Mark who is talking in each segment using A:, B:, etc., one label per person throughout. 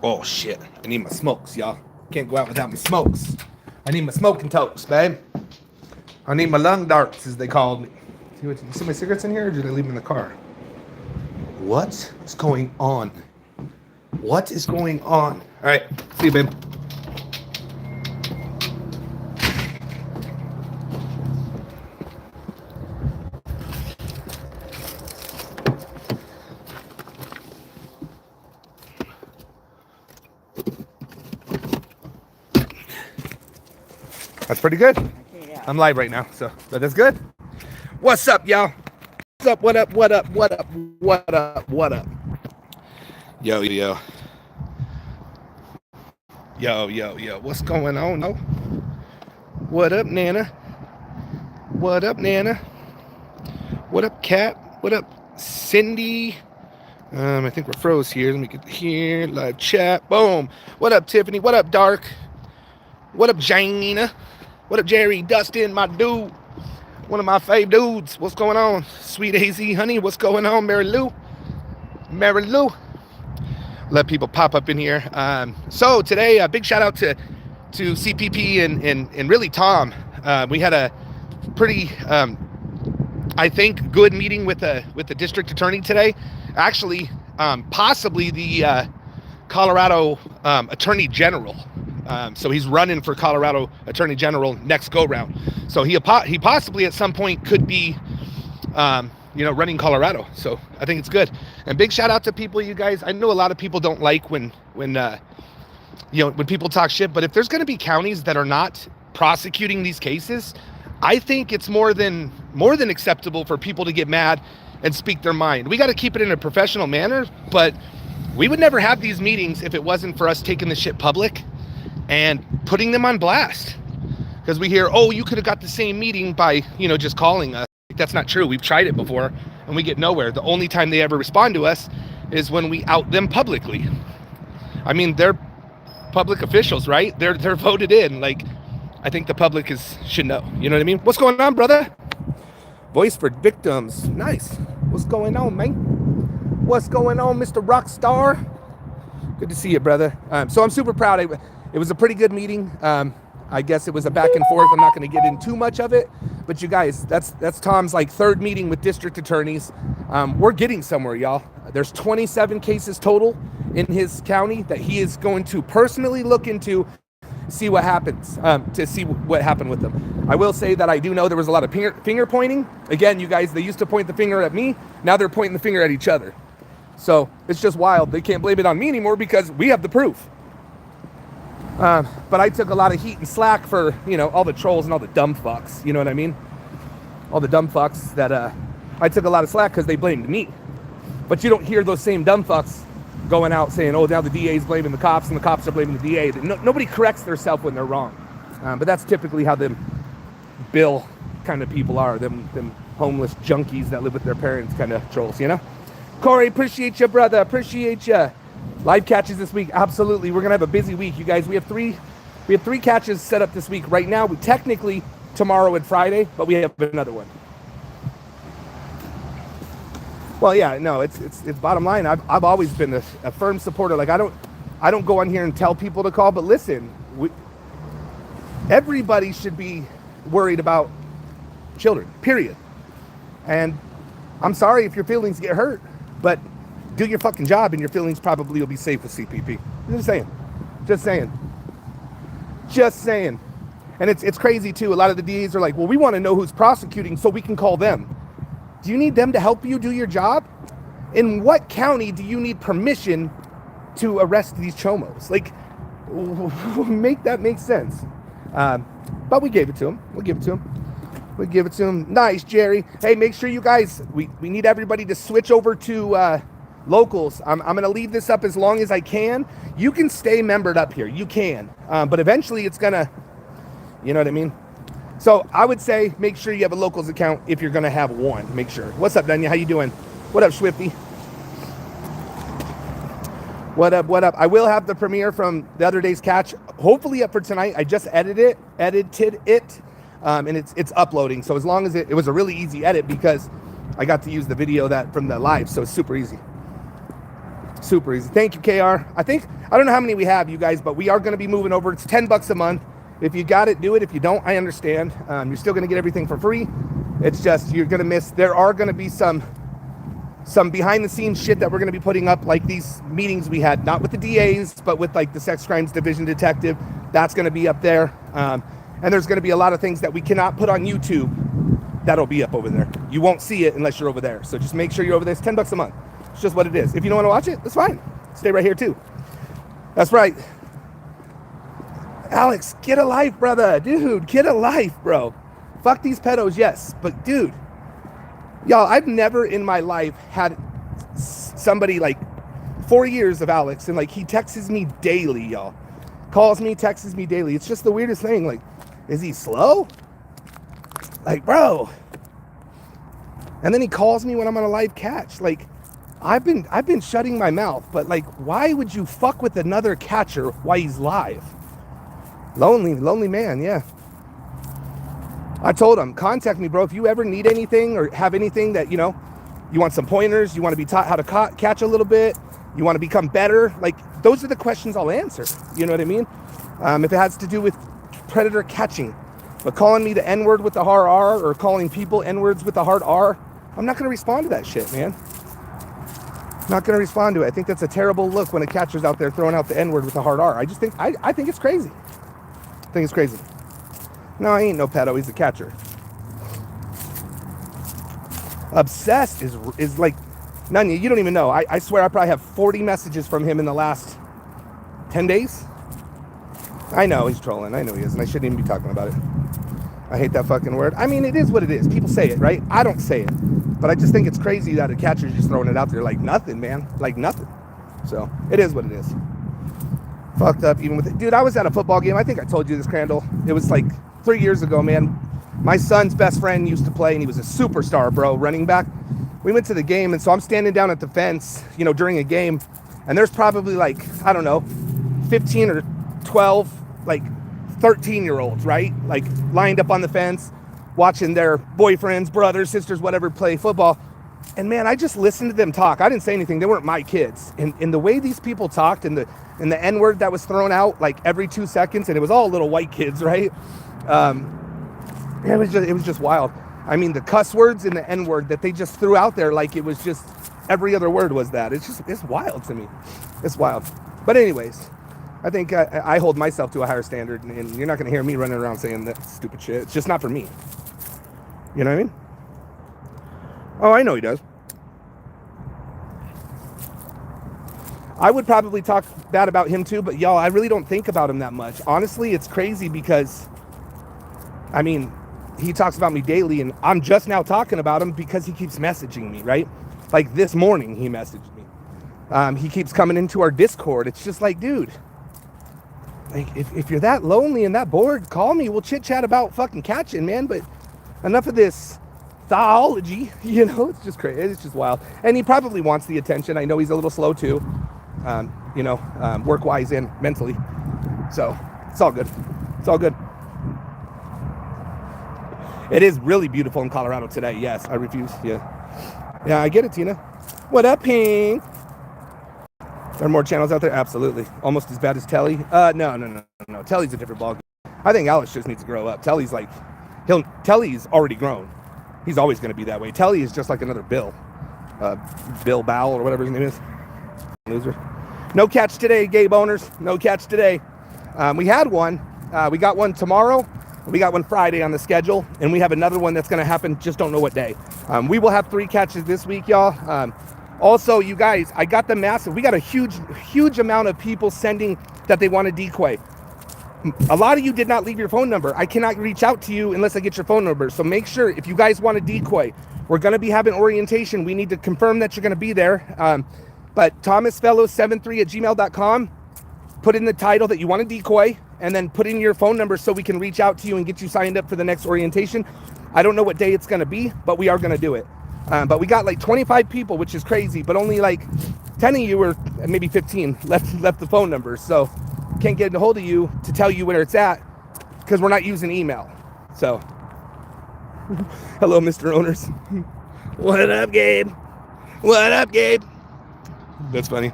A: Oh shit, I need my smokes, y'all. Can't go out without my smokes. I need my smoking toast, babe. I need my lung darts, as they called me. You see my cigarettes in here, or did I leave them in the car? What is going on? What is going on? All right, see you, babe. That's pretty good. Yeah. I'm live right now, so that's good. What's up, y'all? What's up? What up? What up? What up? What up? What up? Yo. What's going on? No. What up, Nana? What up, Nana? What up, Cat? What up, Cindy? I think we're froze here. Let me get here. Live chat. Boom. What up, Tiffany? What up, Dark? What up, Janina? What up, Jerry? Dustin, my dude. One of my fave dudes. What's going on? Sweet AZ, honey. What's going on, Mary Lou? Let people pop up in here. So today, a big shout out to CPP and really Tom. We had a pretty, I think, good meeting with the district attorney today. Actually, possibly the Colorado Attorney General. So he's running for Colorado Attorney General next go round. So he possibly at some point could be, running Colorado. So I think it's good. And big shout out to people, you guys. I know a lot of people don't like when people talk shit, but if there's going to be counties that are not prosecuting these cases, I think it's more than acceptable for people to get mad and speak their mind. We got to keep it in a professional manner, but we would never have these meetings if it wasn't for us taking the shit public and putting them on blast. Because we hear, oh, you could have got the same meeting by, just calling us. That's not true. We've tried it before and we get nowhere. The only time they ever respond to us is when we out them publicly. I mean, they're public officials, right? They're voted in. Like, I think the public should know. You know what I mean? What's going on, brother? Voice for victims. Nice. What's going on, man? What's going on, Mr. Rockstar? Good to see you, brother. So I'm super proud. It was a pretty good meeting. I guess it was a back and forth. I'm not going to get in too much of it, but you guys, that's Tom's third meeting with district attorneys. We're getting somewhere, y'all. There's 27 cases total in his county that he is going to personally look into, see what happens, to see what happened with them. I will say that I do know there was a lot of finger pointing. Again, you guys, they used to point the finger at me. Now they're pointing the finger at each other. So it's just wild. They can't blame it on me anymore because we have the proof. But I took a lot of heat and slack for, all the trolls and all the dumb fucks. You know what I mean? All the dumb fucks that I took a lot of slack because they blamed me. But you don't hear those same dumb fucks going out saying, oh, now the DA's blaming the cops and the cops are blaming the DA. Nobody corrects themselves when they're wrong. But that's typically how them Bill kind of people are. Them homeless junkies that live with their parents kind of trolls, Corey, appreciate you, brother. Appreciate you. Live catches this week. Absolutely. We're going to have a busy week, you guys. We have three catches set up this week. Right now, we technically tomorrow and Friday, but we have another one. Well, yeah, no, it's bottom line. I've always been a firm supporter. I don't go on here and tell people to call, but listen, everybody should be worried about children, period. And I'm sorry if your feelings get hurt, but do your fucking job and your feelings probably will be safe with CPP. Just saying. And it's crazy too. A lot of the DAs are like, well, we want to know who's prosecuting so we can call them. Do you need them to help you do your job? In what county do you need permission to arrest these chomos? Make that make sense. But we gave it to him. We'll give it to him. Nice, Jerry. Hey, make sure you guys, we need everybody to switch over to locals. I'm going to leave this up as long as I can. You can stay membered up here. You can. But eventually it's going to, you know what I mean? So I would say make sure you have a locals account if you're going to have one. Make sure. What's up, Dunya? How you doing? What up, Swifty? What up? I will have the premiere from the other day's catch, hopefully up for tonight. I just edited it, and it's uploading. So as long as it was a really easy edit because I got to use the video from the live, so it's super easy. Super easy. Thank you, KR. I don't know how many we have, you guys, but we are going to be moving over. It's $10 a month. If you got it, do it. If you don't, I understand. You're still going to get everything for free. It's just you're going to miss. There are going to be some behind the scenes shit that we're going to be putting up, like these meetings we had, not with the DAs, but with like the sex crimes division detective. That's going to be up there. And there's going to be a lot of things that we cannot put on YouTube that'll be up over there. You won't see it unless you're over there. So just make sure you're over there. It's $10 a month. It's just what it is. If you don't want to watch it, that's fine. Stay right here too. That's right. Alex, get a life, brother. Dude, get a life, bro. Fuck these pedos, yes. But dude, y'all, I've never in my life had somebody like 4 years of Alex, and like he texts me daily, y'all. Calls me, texts me daily. It's just the weirdest thing. Like, is he slow? Like, bro. And then he calls me when I'm on a live catch. Like, I've been shutting my mouth, but like, why would you fuck with another catcher while he's live? Lonely man, yeah. I told him, contact me, bro. If you ever need anything or have anything that, you know, you want some pointers, you want to be taught how to catch a little bit, you want to become better, like, those are the questions I'll answer. You know what I mean? If it has to do with predator catching. But calling me the N-word with the hard R or calling people N-words with the hard R, I'm not going to respond to that shit, man. I'm not going to respond to it. I think that's a terrible look when a catcher's out there throwing out the N-word with a hard R. I just think, I think it's crazy. I think it's crazy. No, he ain't no pedo. He's a catcher. Obsessed is like, Nanya, you don't even know. I swear I probably have 40 messages from him in the last 10 days. I know he's trolling. I know he is, and I shouldn't even be talking about it. I hate that fucking word. I mean, it is what it is. People say it, right? I don't say it. But I just think it's crazy that a catcher's just throwing it out there like nothing, man. Like nothing. So, it is what it is. Fucked up even with it. Dude, I was at a football game. I think I told you this, Crandall. It was like 3 years ago, man. My son's best friend used to play, and he was a superstar, bro, running back. We went to the game, and so I'm standing down at the fence, you know, during a game, and there's probably like, I don't know, 15 or 12, like 13-year-olds, right? Like lined up on the fence, watching their boyfriends, brothers, sisters, whatever, play football. And man, I just listened to them talk. I didn't say anything. They weren't my kids. And the way these people talked, and the N-word that was thrown out like every 2 seconds, and it was all little white kids, right? It was just wild. I mean, the cuss words and the N-word that they just threw out there, like it was just every other word was that. It's wild to me. It's wild. But anyways, I think I hold myself to a higher standard, and you're not going to hear me running around saying that stupid shit. It's just not for me. You know what I mean? Oh, I know he does. I would probably talk bad about him too, but y'all, I really don't think about him that much. Honestly, it's crazy because, I mean, he talks about me daily, and I'm just now talking about him because he keeps messaging me, right? Like this morning, he messaged me. He keeps coming into our Discord. It's just like, dude, like if you're that lonely and that bored, call me. We'll chit chat about fucking catching, man. But enough of this theology, you know, it's just crazy. It's just wild. And he probably wants the attention. I know he's a little slow too, you know, work-wise and mentally. So it's all good. It's all good. It is really beautiful in Colorado today. Yes, I refuse. Yeah, I get it, Tina. What up, Pink? There are more channels out there? Absolutely. Almost as bad as Telly? No. Telly's a different ballgame. I think Alex just needs to grow up. Telly's like, Telly's already grown. He's always going to be that way. Telly is just like another Bill. Bill Bowell or whatever his name is. Loser. No catch today, Gabe owners. No catch today. We had one. We got one tomorrow. We got one Friday on the schedule. And we have another one that's going to happen. Just don't know what day. We will have 3 catches this week, y'all. Also, you guys, I got the massive. We got a huge amount of people sending that they want a decoy. A lot of you did not leave your phone number. I cannot reach out to you unless I get your phone number. So make sure if you guys want a decoy, we're going to be having orientation. We need to confirm that you're going to be there. But thomasfellow73@gmail.com, put in the title that you want a decoy, and then put in your phone number so we can reach out to you and get you signed up for the next orientation. I don't know what day it's going to be, but we are going to do it. But we got like 25 people, which is crazy, but only like 10 of you, or maybe 15 left the phone number. So can't get a hold of you to tell you where it's at because we're not using email. So hello, Mr. Owners. What up, Gabe? What up, Gabe? That's funny.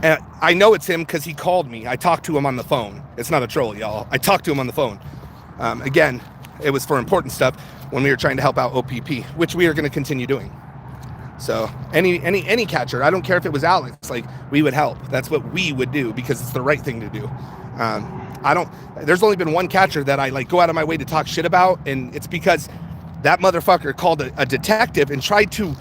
A: And I know it's him because he called me. I talked to him on the phone. It's not a troll, y'all. I talked to him on the phone. Again, it was for important stuff when we were trying to help out OPP, which we are going to continue doing. So any catcher, I don't care if it was Alex, like, we would help. That's what we would do because it's the right thing to do. There's only been one catcher that I like go out of my way to talk shit about, and it's because that motherfucker called a detective and tried to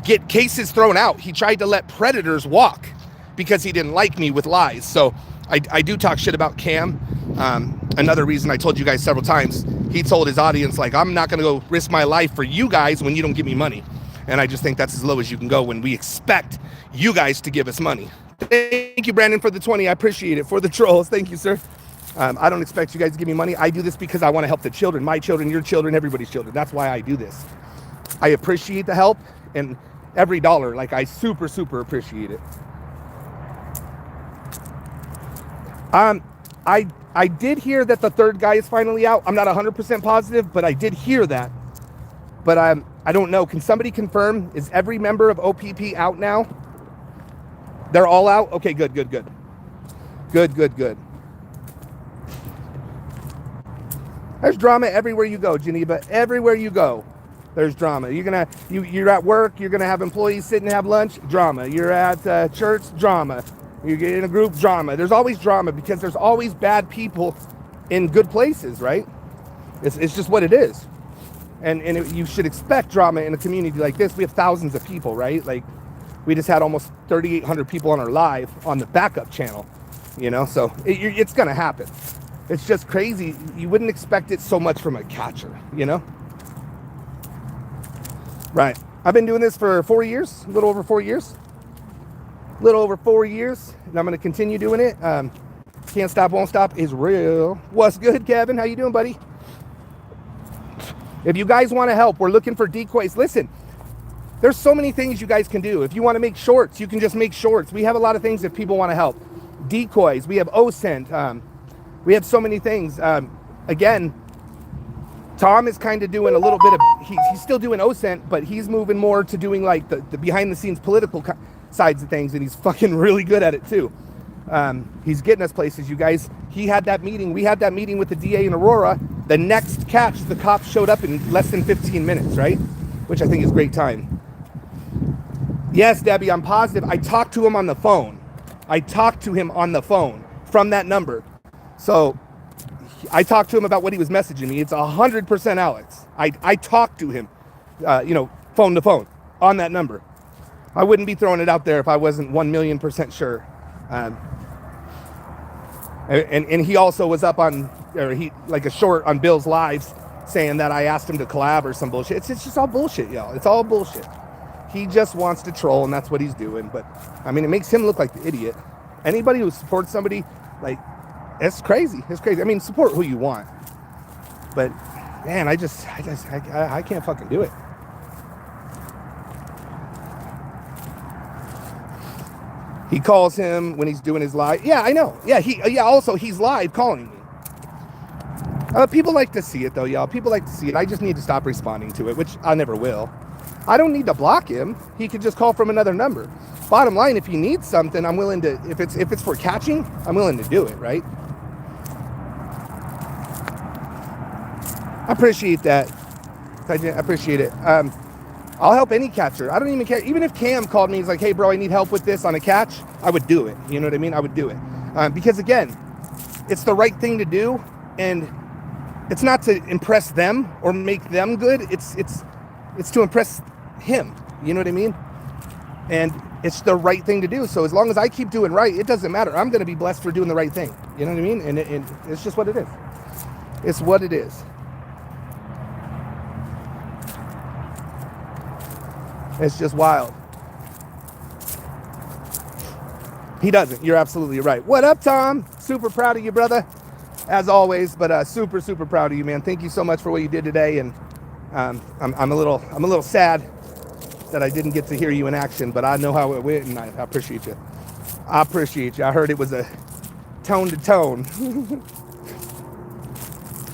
A: get cases thrown out. He tried to let predators walk because he didn't like me with lies. So I do talk shit about Cam. Another reason I told you guys several times, he told his audience, like, I'm not gonna go risk my life for you guys when you don't give me money. And I just think that's as low as you can go when we expect you guys to give us money. Thank you, Brandon, for the 20. I appreciate it. For the trolls, thank you, sir. I don't expect you guys to give me money. I do this because I want to help the children, my children, your children, everybody's children. That's why I do this. I appreciate the help, and every dollar, like, I super, super appreciate it. I did hear that the third guy is finally out. I'm not 100% positive, but I did hear that. But I don't know. Can somebody confirm? Is every member of OPP out now? They're all out? Okay, good. Good. There's drama everywhere you go, Geneva. Everywhere you go, there's drama. You're at work, you're gonna have employees sit and have lunch, drama. You're at church, drama. You get in a group, drama. There's always drama because there's always bad people in good places, right? It's just what it is. And you should expect drama in a community like this. We have thousands of people, right? Like, we just had almost 3,800 people on our live on the backup channel, you know? So it's gonna happen. It's just crazy. You wouldn't expect it so much from a catcher, you know? Right. I've been doing this for 4 years, a little over 4 years. And I'm going to continue doing it. Can't stop, won't stop is real. What's good, Kevin? How you doing, buddy? If you guys want to help, we're looking for decoys. Listen, there's so many things you guys can do. If you want to make shorts, you can just make shorts. We have a lot of things if people want to help. Decoys. We have OSINT. We have so many things. Again, Tom is kind of doing a little bit of, he's still doing OSINT, but he's moving more to doing like the behind the scenes political sides of things, and he's fucking really good at it too. He's getting us places, you guys. We had that meeting with the DA in Aurora. The next catch, the cops showed up in less than 15 minutes, right? Which I think is great time. Yes, Debbie, I'm positive. I talked to him on the phone. From that number. So I talked to him about what he was messaging me. It's 100% Alex. I talked to him, phone to phone on that number. I wouldn't be throwing it out there if I wasn't 1,000,000% sure. And he also was up on, or he like a short on Bill's lives saying that I asked him to collab or some bullshit. It's just all bullshit, y'all. It's all bullshit. He just wants to troll, and that's what he's doing. But I mean, it makes him look like the idiot. Anybody who supports somebody, like, it's crazy. It's crazy. I mean, support who you want. But man, I can't fucking do it. He calls him when he's doing his live. Yeah, I know. Yeah, also he's live calling me. People like to see it though, y'all. People like to see it. I just need to stop responding to it, which I never will. I don't need to block him. He could just call from another number. Bottom line, if he needs something, I'm willing to, if it's for catching, I'm willing to do it, right? I appreciate that. I appreciate it. I'll help any catcher. I don't even care. Even if Cam called me, he's like, hey, bro, I need help with this on a catch, I would do it. You know what I mean? I would do it. Because, again, it's the right thing to do. And it's not to impress them or make them good. It's to impress him. You know what I mean? And it's the right thing to do. So as long as I keep doing right, it doesn't matter. I'm going to be blessed for doing the right thing. You know what I mean? And it's just what it is. It's what it is. It's just wild. He doesn't. You're absolutely right. What up, Tom? Super proud of you, brother. As always, but super, super proud of you, man. Thank you so much for what you did today. And I'm a little sad that I didn't get to hear you in action, but I know how it went, and I appreciate you. I appreciate you. I heard it was a tone to tone.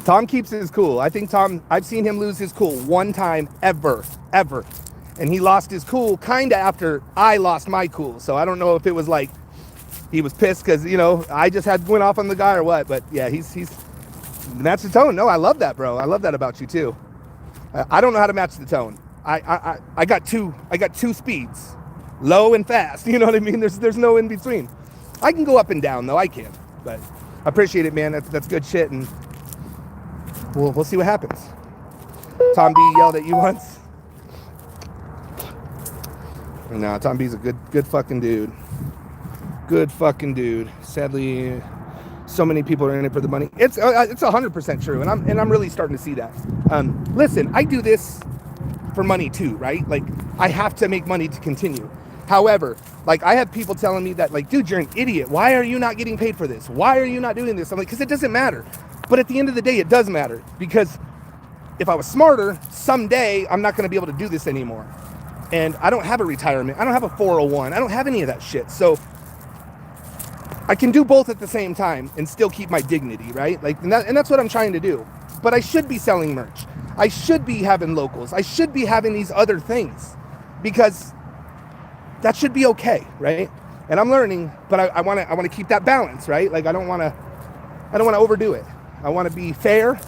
A: Tom keeps his cool. I think Tom, I've seen him lose his cool one time ever. and he lost his cool kind of after I lost my cool. So I don't know if it was like he was pissed because, you know, I just went off on the guy or what. But yeah, he's match the tone. No, I love that, bro. I love that about you too. I don't know how to match the tone. I got two speeds, low and fast. You know what I mean? There's no in between. I can go up and down though. I can, but I appreciate it, man. That's good shit, and we'll see what happens. Tom B yelled at you once. No, Tom B's a good fucking dude. Good fucking dude. Sadly, so many people are in it for the money. It's 100% true, and I'm really starting to see that. Listen, I do this for money too, right? Like, I have to make money to continue. However, like, I have people telling me that, like, dude, you're an idiot. Why are you not getting paid for this? Why are you not doing this? I'm like, because it doesn't matter. But at the end of the day, it does matter, because if I was smarter, someday I'm not going to be able to do this anymore. And I don't have a retirement. I don't have a 401. I don't have any of that shit. So I can do both at the same time and still keep my dignity, right? Like, and that's what I'm trying to do. But I should be selling merch. I should be having locals. I should be having these other things, because that should be okay, right? And I'm learning, but I want to keep that balance, right? Like, I don't want to overdo it. I want to be fair,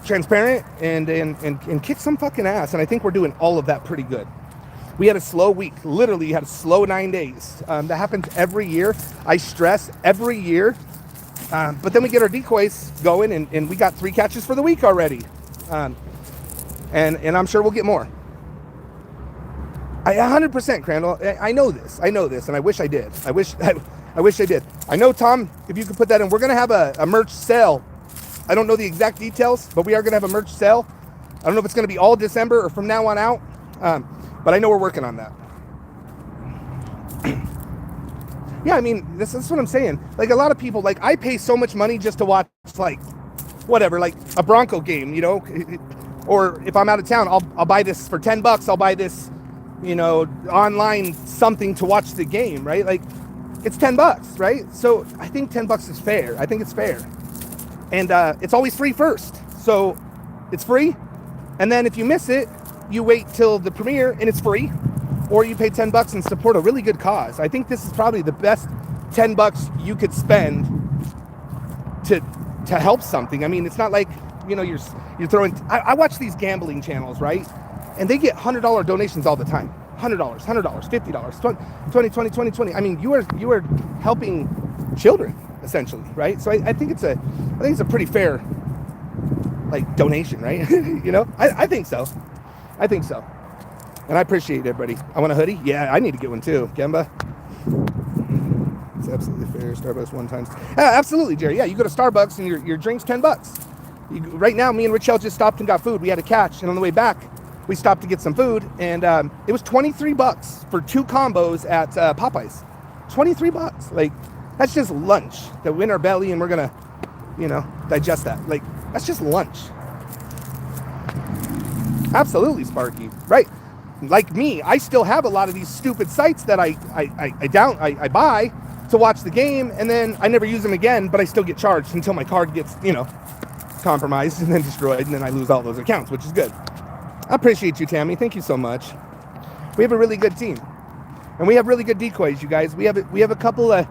A: transparent, and kick some fucking ass. And I think we're doing all of that pretty good. We had a slow week. Literally had a slow 9 days. That happens every year. I stress every year. But then we get our decoys going, and we got 3 catches for the week already. And I'm sure we'll get more. 100%, Crandall. I know this, and I wish I did. I wish I did. I know, Tom, if you could put that in. We're going to have a merch sale. I don't know the exact details, but we are going to have a merch sale. I don't know if it's going to be all December or from now on out. But I know we're working on that. Yeah, I mean, this is what I'm saying. Like, a lot of people, like, I pay so much money just to watch, like, whatever, like a Bronco game, you know? Or if I'm out of town, I'll buy this for $10. I'll buy this, you know, online something to watch the game, right? Like, it's $10, right? So I think $10 is fair. I think it's fair. And it's always free first. So it's free. And then if you miss it, you wait till the premiere and it's free, or you pay $10 and support a really good cause. I think this is probably the best $10 you could spend to help something. I mean, it's not like, you know, you're throwing. I watch these gambling channels, right? And they get $100 donations all the time. $100, $50, $20, $20. I mean, you are helping children essentially, right? So I think it's a pretty fair, like, donation, right? You know, I think so. I think so. And I appreciate it, everybody. I want a hoodie? Yeah, I need to get one too. Gemba. It's absolutely fair. Starbucks one time. Absolutely, Jerry. Yeah, you go to Starbucks and your drink's $10. Right now, me and Richelle just stopped and got food. We had a catch, and on the way back, we stopped to get some food, and it was $23 for 2 combos at Popeyes. $23. Like, that's just lunch that we're in our belly, and we're gonna, you know, digest that. Like, that's just lunch. Absolutely, Sparky. Right. Like me, I still have a lot of these stupid sites that I buy to watch the game, and then I never use them again, but I still get charged until my card gets, you know, compromised and then destroyed, and then I lose all those accounts, which is good. I appreciate you, Tammy. Thank you so much. We have a really good team, and we have really good decoys, you guys. We have a couple of,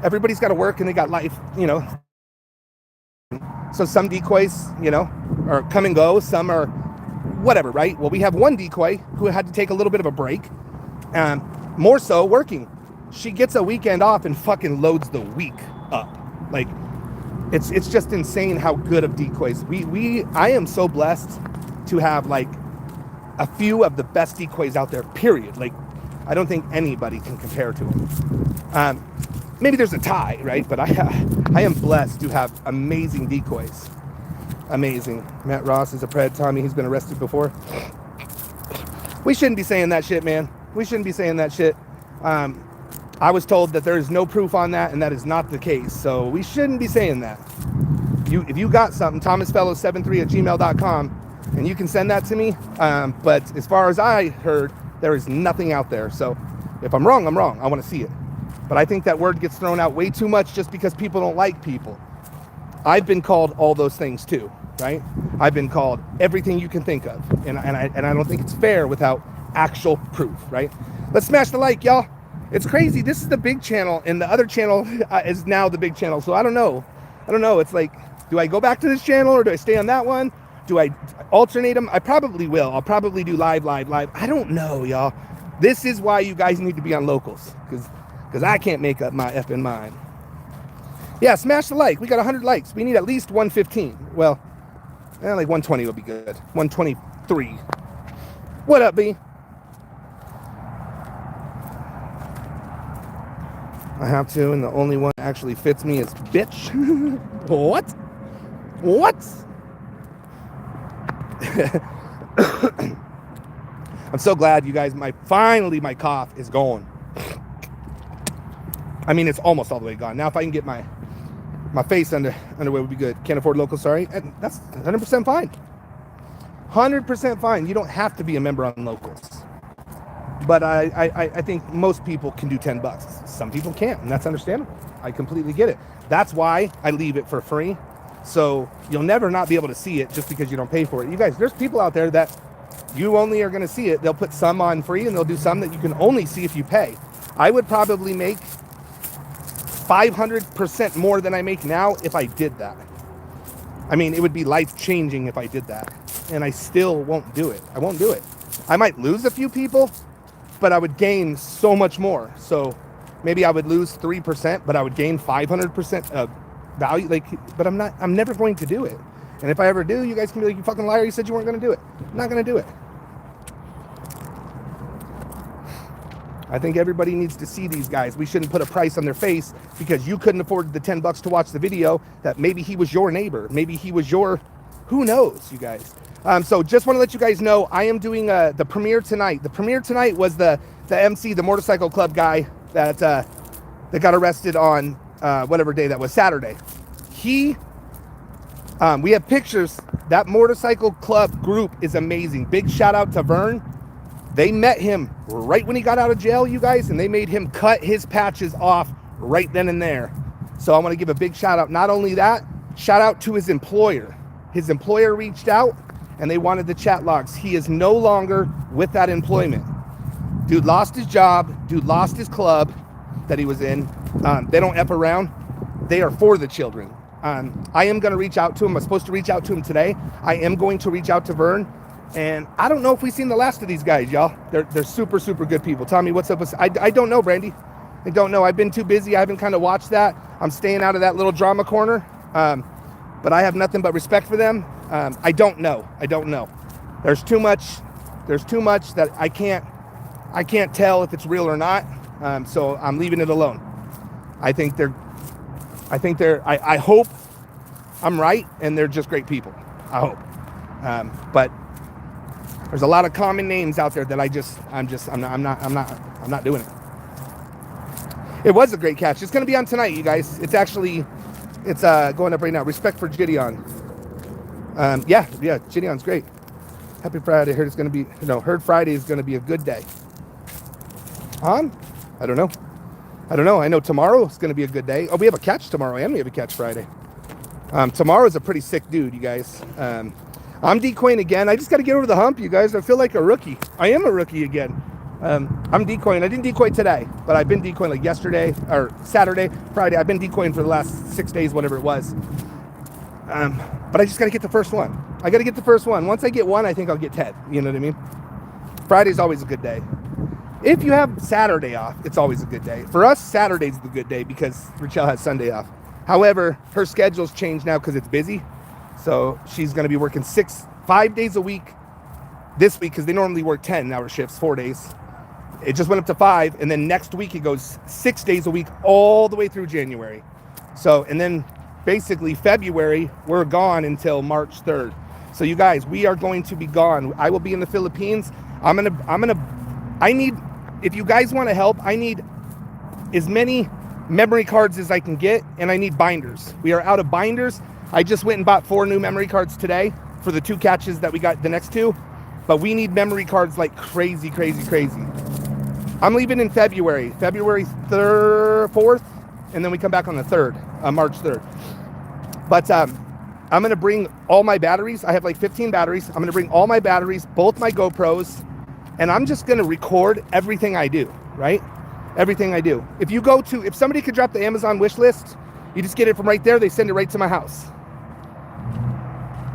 A: everybody's got to work and they got life, you know. So some decoys, you know, are come and go. Some are whatever, right? Well, we have one decoy who had to take a little bit of a break, more so working. She gets a weekend off and fucking loads the week up. Like, it's just insane how good of decoys. I am so blessed to have, like, a few of the best decoys out there, period. Like, I don't think anybody can compare to them. Maybe there's a tie, right? But I am blessed to have amazing decoys. Amazing. Matt Ross is a pred. Tommy, he's been arrested before. We shouldn't be saying that shit, man. We shouldn't be saying that shit. I was told that there is no proof on that, and that is not the case. So we shouldn't be saying that. If you got something, thomasfellow73@gmail.com, and you can send that to me. But as far as I heard, there is nothing out there. So if I'm wrong, I'm wrong. I want to see it. But I think that word gets thrown out way too much just because people don't like people. I've been called all those things too, right? I've been called everything you can think of. And I don't think it's fair without actual proof, right? Let's smash the like, y'all. It's crazy. This is the big channel, and the other channel is now the big channel. So I don't know. It's like, do I go back to this channel or do I stay on that one? Do I alternate them? I probably will. I'll probably do live. I don't know, y'all. This is why you guys need to be on locals, because I can't make up my effing mind. Yeah, smash the like. We got 100 likes. We need at least 115. Well, like 120 would be good. 123. What up, B? I have to, and the only one that actually fits me is bitch. What? I'm so glad you guys, finally my cough is gone. I mean, it's almost all the way gone. Now if I can get my face underway would be good. Can't afford local, sorry. And that's 100% fine. 100% fine. You don't have to be a member on locals. But I think most people can do $10. Some people can't, and that's understandable. I completely get it. That's why I leave it for free. So you'll never not be able to see it just because you don't pay for it. You guys, there's people out there that you only are going to see it. They'll put some on free, and they'll do some that you can only see if you pay. I would probably make 500% more than I make now if I did that. I mean, it would be life-changing if I did that. And I still won't do it. I won't do it. I might lose a few people, but I would gain so much more. So maybe I would lose 3%, but I would gain 500% of value. But I'm never going to do it. And if I ever do, you guys can be like, you fucking liar, you said you weren't going to do it. I'm not going to do it. I think everybody needs to see these guys. We shouldn't put a price on their face because you couldn't afford the $10 to watch the video, that maybe he was your neighbor. Maybe he was who knows, you guys. So just want to let you guys know, I am doing the premiere tonight. The premiere tonight was the MC, the motorcycle club guy that got arrested on whatever day that was, Saturday. We have pictures. That motorcycle club group is amazing. Big shout out to Vern. They met him right when he got out of jail, you guys, and they made him cut his patches off right then and there. So I want to give a big shout out. Not only that, shout out to his employer. His employer reached out and they wanted the chat logs. He is no longer with that employment. Dude lost his job. Dude lost his club that he was in. They don't F around. They are for the children. I am going to reach out to him. I'm supposed to reach out to him today. I am going to reach out to Vern. And I don't know if we've seen the last of these guys, y'all. They're super, super good people. Tommy, what's up? I don't know, Brandy. I don't know. I've been too busy. I haven't kind of watched that. I'm staying out of that little drama corner. But I have nothing but respect for them. I don't know. There's too much that I can't tell if it's real or not. So I'm leaving it alone. I hope I'm right and they're just great people. I hope. But there's a lot of common names out there that I'm not doing it. It was a great catch. It's going to be on tonight, you guys. It's going up right now. Respect for Gideon. Yeah, Gideon's great. Happy Friday. Heard Friday is going to be a good day. I don't know. I know tomorrow is going to be a good day. Oh, we have a catch tomorrow and we have a catch Friday. Tomorrow's a pretty sick dude, you guys. I'm decoying again. I just got to get over the hump, you guys. I feel like a rookie. I am a rookie again. I'm decoying. I didn't decoy today, but I've been decoying like yesterday or Saturday, Friday. I've been decoying for the last 6 days, whatever it was. But I just got to get the first one. I got to get the first one. Once I get one, I think I'll get 10. You know what I mean? Friday's always a good day. If you have Saturday off, it's always a good day. For us, Saturday's the good day because Rachel has Sunday off. However, her schedule's changed now because it's busy. So she's going to be working 5 days a week this week because they normally work 10-hour shifts, 4 days. It just went up to 5. And then next week, it goes 6 days a week all the way through January. So, and then basically February, we're gone until March 3rd. So you guys, we are going to be gone. I will be in the Philippines. If you guys want to help, I need as many memory cards as I can get, and I need binders. We are out of binders. I just went and bought 4 new memory cards today for the 2 catches that we got, the next 2, but we need memory cards like crazy. I'm leaving in February 3rd, 4th, and then we come back on the 3rd, March 3rd. But I'm going to bring all my batteries. I have like 15 batteries. I'm going to bring all my batteries, both my GoPros, and I'm just going to record everything I do, right? Everything I do. If somebody could drop the Amazon wish list, you just get it from right there. They send it right to my house.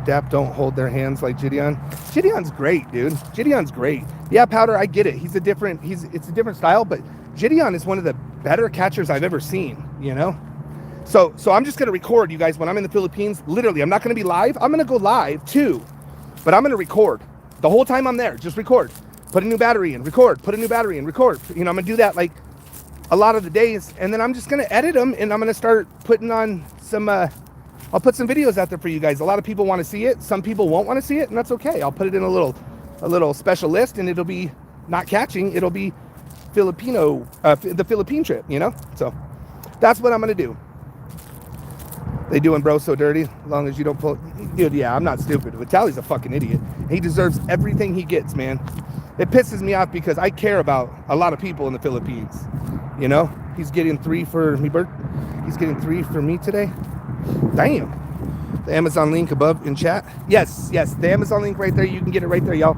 A: Dap don't hold their hands like Gideon. Gideon's great, dude. Gideon's great. Yeah, Powder, I get it. It's a different style, but Gideon is one of the better catchers I've ever seen, you know? So I'm just going to record, you guys, when I'm in the Philippines. Literally, I'm not going to be live. I'm going to go live too, but I'm going to record the whole time I'm there. Just record. Put a new battery in, record. Put a new battery in, record. You know, I'm going to do that like a lot of the days, and then I'm just going to edit them, and I'm going to start putting on some, I'll put some videos out there for you guys. A lot of people want to see it. Some people won't want to see it, and that's okay. I'll put it in a little special list, and it'll be not catching. It'll be the Philippine trip, you know? So that's what I'm going to do. They doing bro so dirty, as long as you don't pull. Dude, yeah, I'm not stupid. Vitaly's a fucking idiot. He deserves everything he gets, man. It pisses me off because I care about a lot of people in the Philippines. You know, he's getting 3 for me, Bert. He's getting 3 for me today. Damn. The Amazon link above in chat. Yes, the Amazon link right there. You can get it right there, y'all.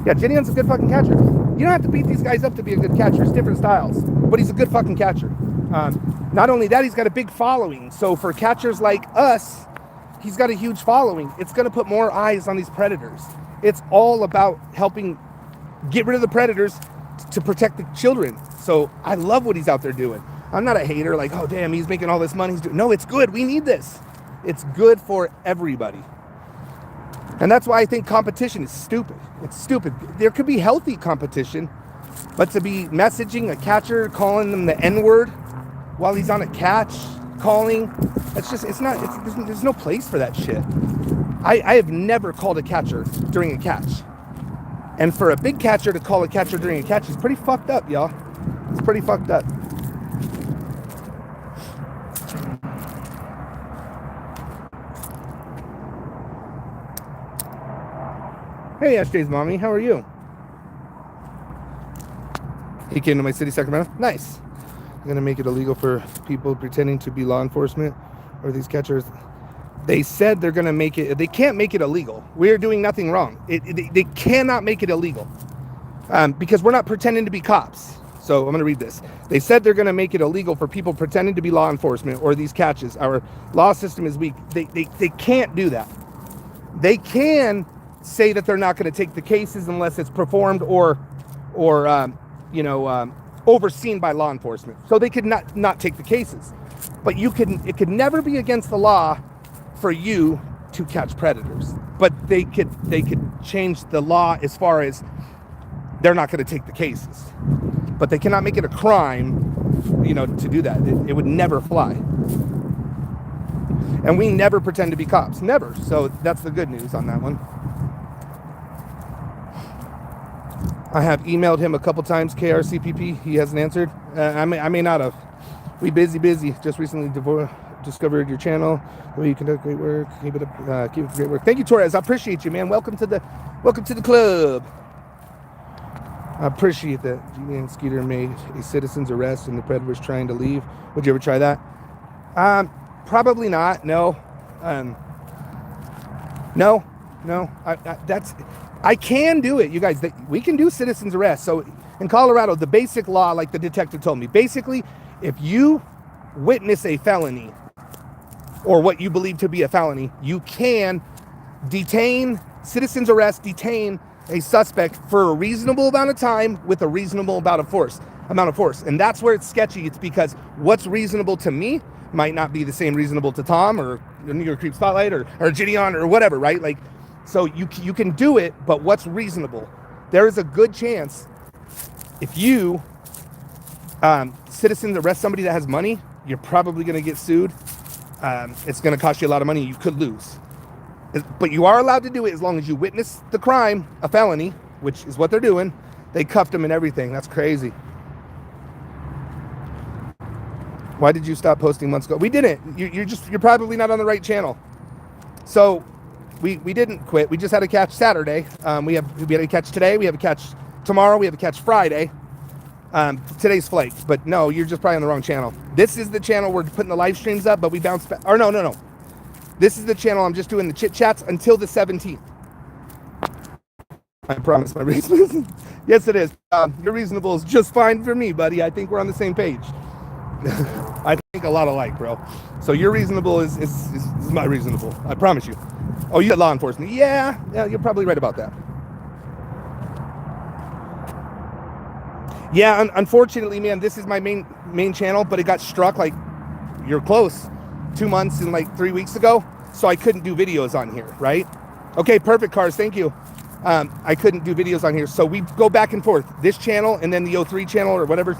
A: Yeah, Gideon's a good fucking catcher. You don't have to beat these guys up to be a good catcher. It's different styles, but he's a good fucking catcher. Not only that, he's got a big following. So for catchers like us, he's got a huge following. It's going to put more eyes on these predators. It's all about helping get rid of the predators to protect the children. So I love what he's out there doing. I'm not a hater like, oh, damn, he's making all this money. No, it's good. We need this. It's good for everybody. And that's why I think competition is stupid. It's stupid. There could be healthy competition, but to be messaging a catcher, calling them the N-word while he's on a catch, calling, there's no place for that shit. I have never called a catcher during a catch. And for a big catcher to call a catcher during a catch is pretty fucked up, y'all. It's pretty fucked up. Hey, SJ's mommy, how are you? He came to my city, Sacramento. Nice. I'm going to make it illegal for people pretending to be law enforcement or these catchers. They said they're going to make it. They can't make it illegal. We're doing nothing wrong. They cannot make it illegal because we're not pretending to be cops. So I'm going to read this. They said they're going to make it illegal for people pretending to be law enforcement or these catches. Our law system is weak. They can't do that. They can say that they're not going to take the cases unless it's performed or overseen by law enforcement. So they could not take the cases. But it could never be against the law for you to catch predators. But they could change the law as far as they're not going to take the cases. But they cannot make it a crime, to do that. It would never fly. And we never pretend to be cops. Never. So that's the good news on that one. I have emailed him a couple times, KRCPP. He hasn't answered. I may not have. We busy. Just recently discovered your channel. Where you conduct great work. Keep it up. Keep it great work. Thank you, Torres. I appreciate you, man. Welcome to the club. I appreciate that. Julian Skeeter made a citizen's arrest and the predator's trying to leave. Would you ever try that? Probably not. No. No. I can do it, you guys. We can do citizen's arrest. So in Colorado, the basic law, like the detective told me, basically, if you witness a felony or what you believe to be a felony, you can detain a suspect for a reasonable amount of time with a reasonable amount of force. And that's where it's sketchy. It's because what's reasonable to me might not be the same reasonable to Tom or New York Creep Spotlight or Gideon or whatever, right? Like, so you can do it, but what's reasonable? There is a good chance if you citizens arrest somebody that has money, you're probably going to get sued. It's going to cost you a lot of money. You could lose. But you are allowed to do it as long as you witness the crime, a felony, which is what they're doing. They cuffed him and everything. That's crazy. Why did you stop posting months ago? We didn't. You're probably not on the right channel. So we didn't quit. We just had a catch Saturday. We had a catch today. We have a catch tomorrow. We have a catch Friday. Today's flaked, but no, you're just probably on the wrong channel. This is the channel we're putting the live streams up, but we bounce back. Or no. This is the channel I'm just doing the chit chats until the 17th. I promise my reason. Yes, it is. Your reasonable is just fine for me, buddy. I think we're on the same page. I think a lot alike, bro. So your reasonable is my reasonable. I promise you. Oh, you got law enforcement. Yeah, you're probably right about that. Yeah, unfortunately, man, this is my main channel, but it got struck like you're close 2 months and like 3 weeks ago. So I couldn't do videos on here, right? Okay, perfect, Cars. Thank you. I couldn't do videos on here. So we go back and forth. This channel and then the O3 channel or whatever.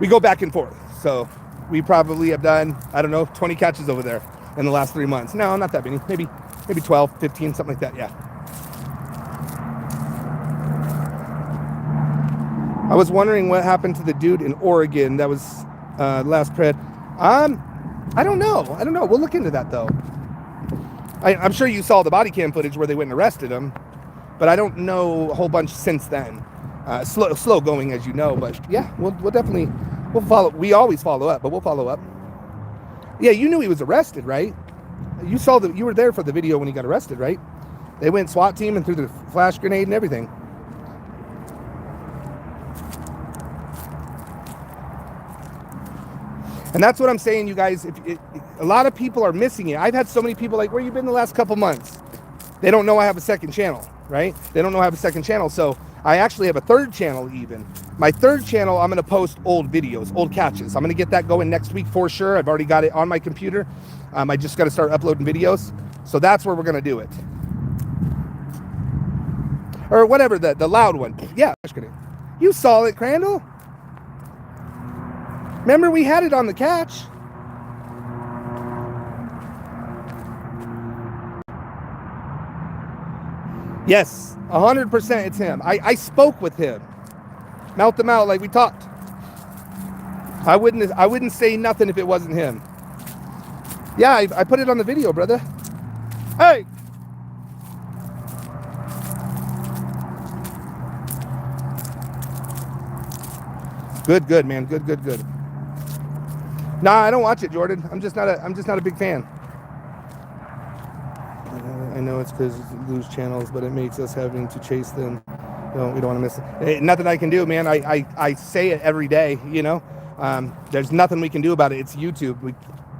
A: We go back and forth. So we probably have done, I don't know, 20 catches over there in the last 3 months. No, not that many. Maybe 12, 15, something like that. Yeah. I was wondering what happened to the dude in Oregon that was last pred. I don't know. We'll look into that though. I'm sure you saw the body cam footage where they went and arrested him, but I don't know a whole bunch since then. Slow going, as you know, but yeah, we'll definitely follow. We always follow up, but we'll follow up. Yeah, you knew he was arrested, right? You were there for the video when he got arrested, right? They went SWAT team and threw the flash grenade and everything. And that's what I'm saying, you guys. A lot of people are missing it. I've had so many people like, where you been the last couple months? They don't know I have a second channel, right? They don't know I have a second channel. So I actually have a third channel even. My third channel, I'm going to post old videos, old catches. I'm going to get that going next week for sure. I've already got it on my computer. I just got to start uploading videos. So that's where we're going to do it. Or whatever, the loud one. Yeah, you saw it, Crandall. Remember, we had it on the catch. Yes, 100% it's him. I spoke with him. Mouth to mouth like we talked. I wouldn't say nothing if it wasn't him. Yeah, I put it on the video, brother. Hey! Good, man. Good. Nah, I don't watch it, Jordan. I'm just not a big fan. I know it's because we lose channels, but it makes us having to chase them. No, we don't want to miss it. Nothing I can do, man. I say it every day, you know. There's nothing we can do about it. It's YouTube. We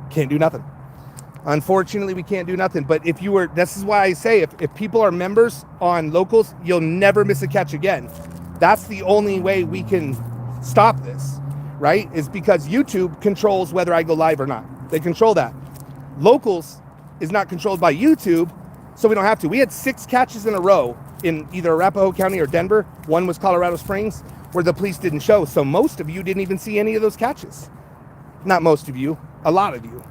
A: can't do nothing. Unfortunately, we can't do nothing. But this is why I say if people are members on locals, you'll never miss a catch again. That's the only way we can stop this, right? Is because YouTube controls whether I go live or not. They control that. Locals is not controlled by YouTube, so we don't have to. We had 6 catches in a row in either Arapahoe County or Denver. One was Colorado Springs, where the police didn't show. So most of you didn't even see any of those catches. Not most of you, a lot of you.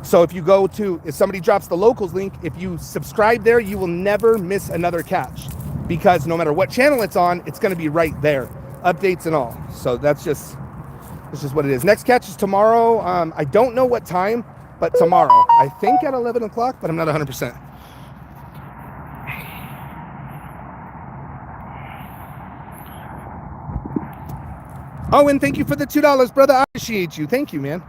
A: So if somebody drops the locals link, if you subscribe there, you will never miss another catch, because no matter what channel it's on, it's going to be right there, updates and all. So that's just what it is. Next catch is tomorrow. I don't know what time, but tomorrow. I think at 11 o'clock, but I'm not 100%. Oh, and thank you for the $2, brother. I appreciate you. Thank you, man.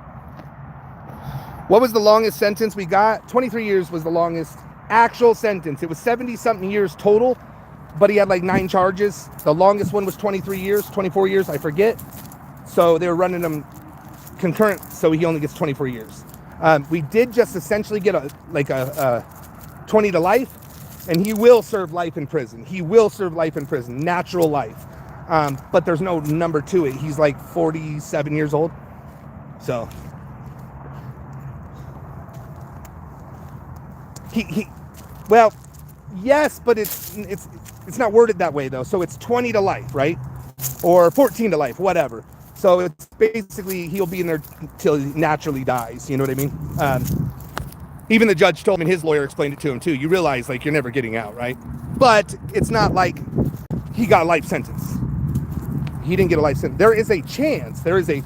A: What was the longest sentence we got? 23 years was the longest actual sentence. It was 70-something years total, but he had like 9 charges. The longest one was 23 years, 24 years, I forget. So they were running them concurrent, so he only gets 24 years. We did just essentially get a 20 to life, and he will serve life in prison. He will serve life in prison, natural life. But there's no number to it. He's like 47 years old. So well, yes, but it's not worded that way though. So it's 20 to life, right? Or 14 to life, whatever. So it's basically he'll be in there till he naturally dies. You know what I mean? Even the judge told him, and his lawyer explained it to him too. You realize like you're never getting out, right? But it's not like he got a life sentence. He didn't get a life sentence. There is a chance. There is a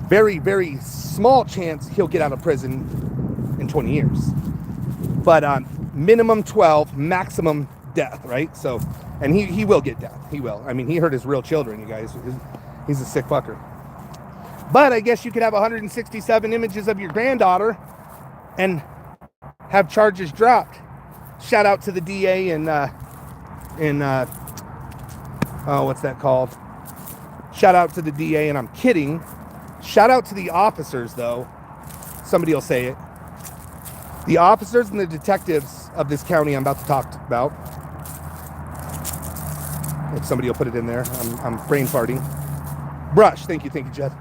A: very, very small chance he'll get out of prison in 20 years. But minimum 12, maximum death, right? So, and he will get death. He will. I mean, he hurt his real children, you guys. He's a sick fucker. But I guess you could have 167 images of your granddaughter and have charges dropped. Shout out to the DA in what's that called? Shout out to the DA, and I'm kidding. Shout out to the officers, though. Somebody will say it. The officers and the detectives of this county I'm about to talk about. If somebody will put it in there. I'm brain farting. Brush. Thank you, Jed.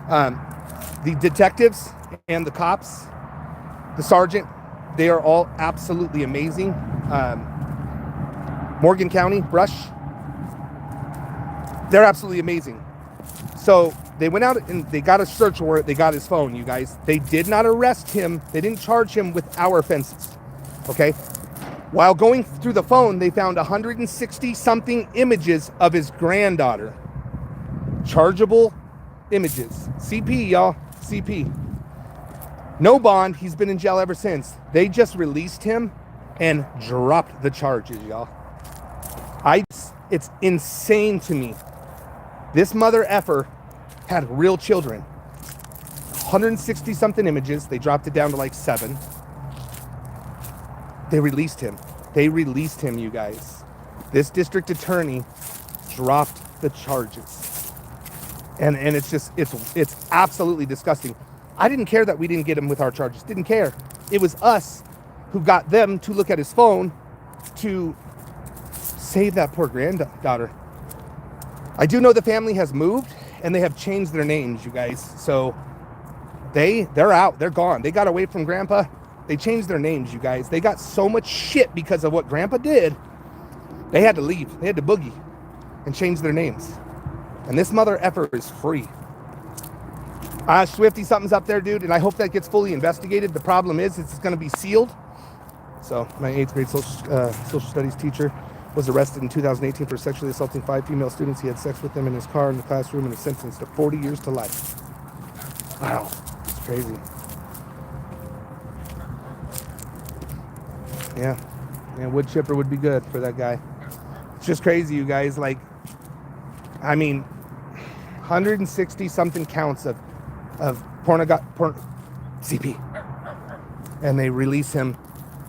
A: The detectives and the cops, the sergeant, they are all absolutely amazing. Morgan County, Brush, they're absolutely amazing. So they went out and they got a search warrant. They got his phone, you guys. They did not arrest him. They didn't charge him with our offenses, okay? While going through the phone, they found 160 something images of his granddaughter. Chargeable images. CP, y'all. CP. No bond. He's been in jail ever since. They just released him and dropped the charges, y'all. It's insane to me. This mother effer had real children. 160 something images. They dropped it down to like 7. They released him. You guys. This district attorney dropped the charges. And it's absolutely disgusting. I didn't care that we didn't get him with our charges. Didn't care. It was us who got them to look at his phone to save that poor granddaughter. I do know the family has moved and they have changed their names, you guys. So they're out. They're gone. They got away from Grandpa. They changed their names, you guys. They got so much shit because of what Grandpa did. They had to leave. They had to boogie and change their names. And this mother effer is free. Swifty, something's up there, dude, and I hope that gets fully investigated. The problem is it's going to be sealed. So my 8th grade social studies teacher was arrested in 2018 for sexually assaulting 5 female students. He had sex with them in his car in the classroom and is sentenced to 40 years to life. Wow, it's crazy. Yeah, wood chipper would be good for that guy. It's just crazy, you guys. Like, I mean, 160 something counts of porn CP, and they release him.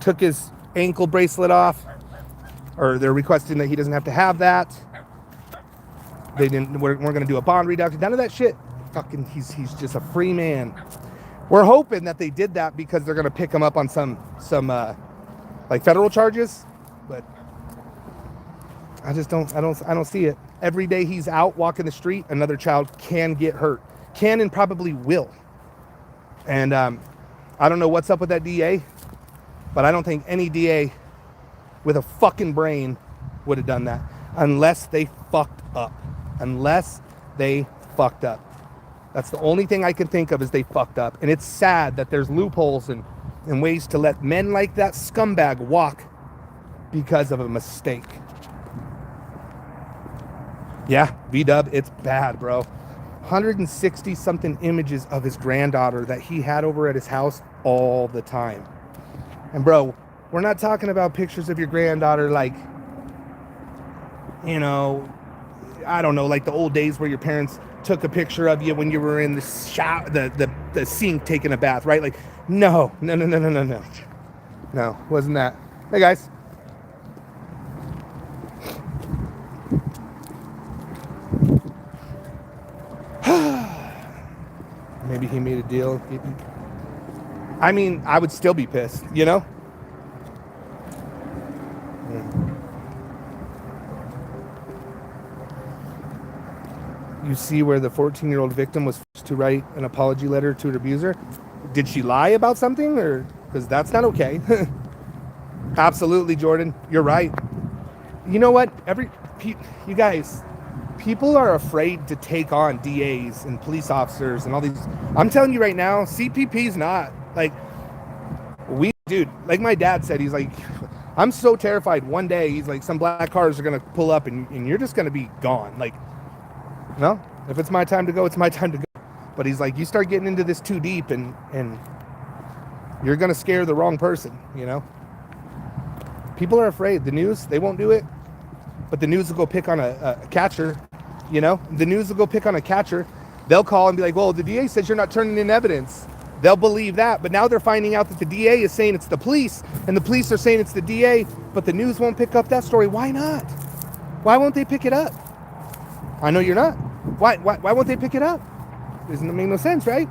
A: Took his ankle bracelet off, or they're requesting that he doesn't have to have that. They didn't. We're going to do a bond reduction. None of that shit. Fucking, he's just a free man. We're hoping that they did that because they're going to pick him up on some like federal charges, but I don't see it. Every day he's out walking the street, another child can get hurt. Can and probably will. And I don't know what's up with that DA, but I don't think any DA with a fucking brain would have done that unless they fucked up. That's the only thing I can think of is they fucked up. And it's sad that there's loopholes and ways to let men like that scumbag walk because of a mistake. Yeah, V-dub, it's bad, bro. 160 something images of his granddaughter that he had over at his house all the time. And bro, we're not talking about pictures of your granddaughter like, you know, I don't know, like the old days where your parents took a picture of you when you were in the shower, the sink taking a bath, right? Like, no, wasn't that. Hey guys. Maybe he made a deal. I mean, I would still be pissed, you know? You see where the 14-year-old victim was forced to write an apology letter to her abuser. Did she lie about something? Or because that's not okay. Absolutely, Jordan. You're right. You know what? You guys, people are afraid to take on DAs and police officers and all these. I'm telling you right now, CPP's not. Like, dude, like my dad said, he's like, I'm so terrified one day, he's like, some black cars are going to pull up and you're just going to be gone. Like, no, if it's my time to go, it's my time to go. But he's like, you start getting into this too deep and you're going to scare the wrong person, you know? People are afraid. The news, they won't do it. But the news will go pick on a catcher, you know? The news will go pick on a catcher. They'll call and be like, well, the DA says you're not turning in evidence. they'll believe that. But now they're finding out that the DA is saying it's the police, and the police are saying it's the DA, but the news won't pick up that story. Why not? Why won't they pick it up? I know you're not. Why won't they pick it up? Doesn't make no sense, right?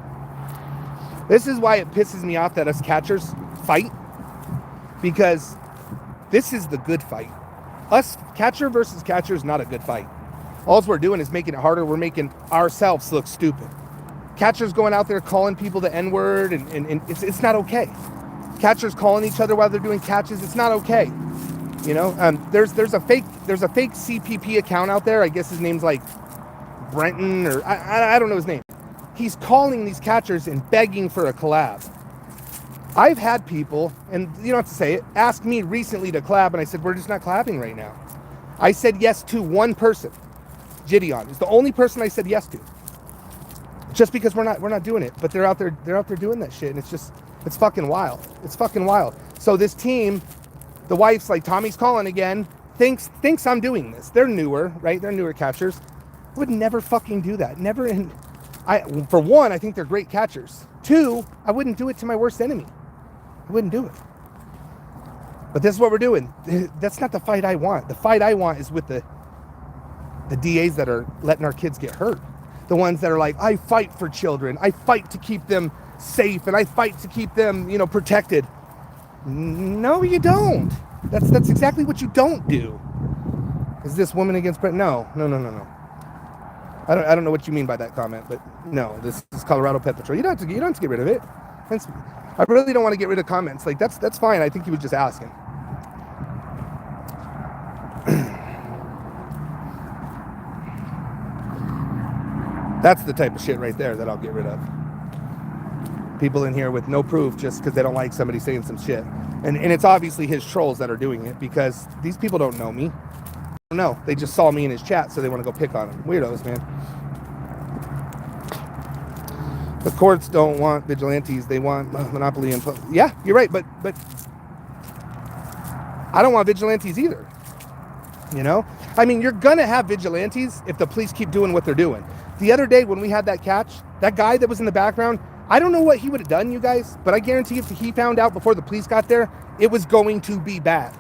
A: This is why it pisses me off that us catchers fight, because this is the good fight. Us catcher versus catcher is not a good fight. All we're doing is making it harder. We're making ourselves look stupid. Catchers going out there calling people the N-word, and it's not okay. Catchers calling each other while they're doing catches, it's not okay. You know, there's a fake CPP account out there. I guess his name's like Brenton, or I don't know his name. He's calling these catchers and begging for a collab. I've had people, and you don't have to say it, ask me recently to collab, and I said, we're just not collabing right now. I said yes to one person. Gideon is the only person I said yes to. Just because we're not doing it, but they're out there doing that shit, and it's fucking wild. It's fucking wild. So this team, the wife's like, Tommy's calling again, thinks I'm doing this. They're newer, right? They're newer catchers. I would never fucking do that. Never. For one, I think they're great catchers. Two, I wouldn't do it to my worst enemy. I wouldn't do it. But this is what we're doing. That's not the fight I want. The fight I want is with the DAs that are letting our kids get hurt. The ones that are like, I fight for children. I fight to keep them safe, and I fight to keep them, protected. No, you don't. That's exactly what you don't do. Is this woman against Brett? No. I don't know what you mean by that comment, but no, this is Colorado Pet Patrol. You don't have to get rid of it. I really don't want to get rid of comments. Like that's fine. I think he was just asking. That's the type of shit right there that I'll get rid of. People in here with no proof just because they don't like somebody saying some shit. And it's obviously his trolls that are doing it, because these people don't know me. No, they just saw me in his chat, so they want to go pick on him. Weirdos, man. The courts don't want vigilantes. They want monopoly and... Yeah, you're right, but I don't want vigilantes either. I mean, you're going to have vigilantes if the police keep doing what they're doing. The other day when we had that catch, that guy that was in the background, I don't know what he would have done, you guys, but I guarantee if he found out before the police got there, it was going to be bad.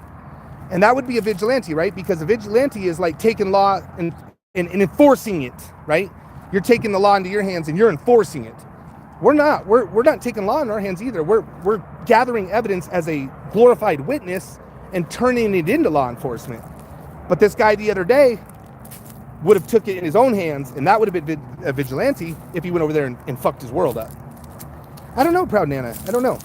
A: And that would be a vigilante, right? Because a vigilante is like taking law and enforcing it, right? You're taking the law into your hands and you're enforcing it. We're not taking law in our hands either. We're gathering evidence as a glorified witness and turning it into law enforcement. But this guy the other day would have took it in his own hands, and that would have been a vigilante if he went over there and fucked his world up. I don't know, Proud Nana. I don't know.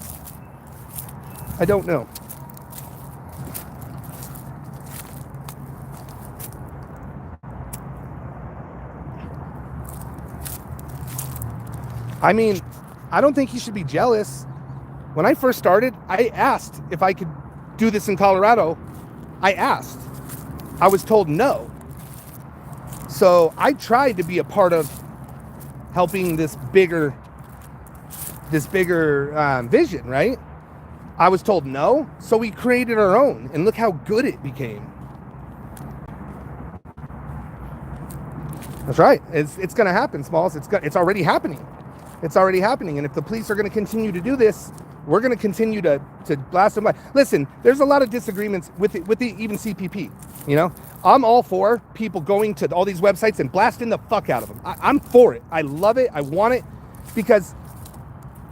A: I mean, I don't think he should be jealous. When I first started, I asked if I could do this in Colorado. I asked. I was told no. So I tried to be a part of helping this bigger vision, right? I was told no, so we created our own, and look how good it became. That's right. It's going to happen, Smalls. It's already happening. It's already happening. And if the police are going to continue to do this, we're going to continue to blast them by. Listen, there's a lot of disagreements with the even CPP. I'm all for people going to all these websites and blasting the fuck out of them. I'm for it. I love it. I want it, because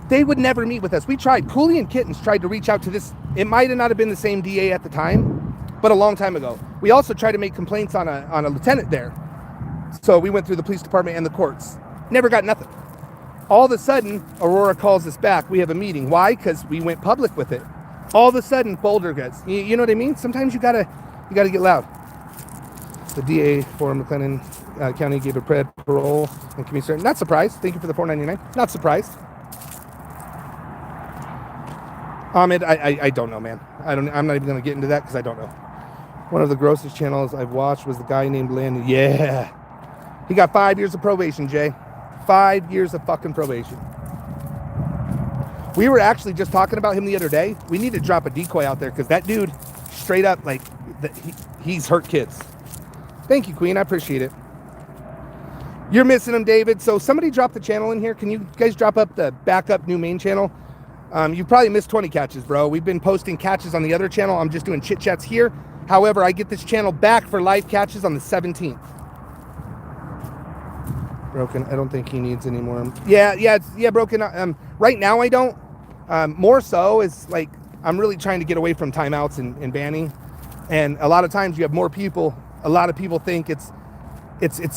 A: they would never meet with us. We tried. Cooley and Kittens tried to reach out to this. It might have not have been the same DA at the time, but a long time ago. We also tried to make complaints on a lieutenant there. So we went through the police department and the courts. Never got nothing. All of a sudden, Aurora calls us back. We have a meeting. Why? Because we went public with it. All of a sudden, Boulder gets. You know what I mean? Sometimes you gotta get loud. The DA for McLennan County gave a parole and community. Not surprised. Thank you for the $4.99. Not surprised. Ahmed, I don't know, man. I'm not even gonna get into that because I don't know. One of the grossest channels I've watched was the guy named Landon. Yeah, he got 5 years of probation, Jay. 5 years of fucking probation. We were actually just talking about him the other day. We need to drop a decoy out there, because that dude, straight up, he's hurt kids. Thank you, Queen. I appreciate it. You're missing them, David. So somebody drop the channel in here. Can you guys drop up the backup new main channel? You probably missed 20 catches, bro. We've been posting catches on the other channel. I'm just doing chit chats here. However, I get this channel back for live catches on the 17th. Broken. I don't think he needs any more. Yeah, Broken. Right now I don't. More so is like I'm really trying to get away from timeouts and banning. And a lot of times you have more people. A lot of people think it's